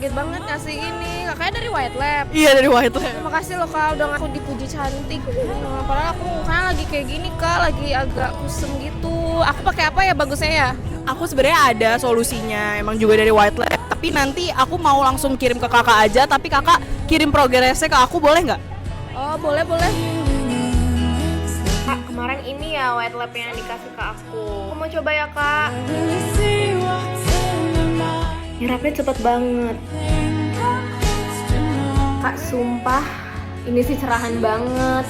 dikit banget ngasih ini. Kakaknya dari White Lab. Iya, dari White Lab. Terima kasih loh Kak, udah aku dipuji cantik. Padahal aku mukanya lagi kayak gini Kak, lagi agak kusem gitu. Aku pakai apa ya bagusnya ya? Aku sebenarnya ada solusinya, emang juga dari White Lab. Tapi nanti aku mau langsung kirim ke kakak aja, tapi kakak kirim progresnya ke aku, boleh nggak? Oh boleh. Kak, kemarin ini ya White Lab yang dikasih ke aku. Aku mau coba ya Kak. Nyerapnya cepet banget. Kak, sumpah ini sih cerahan banget.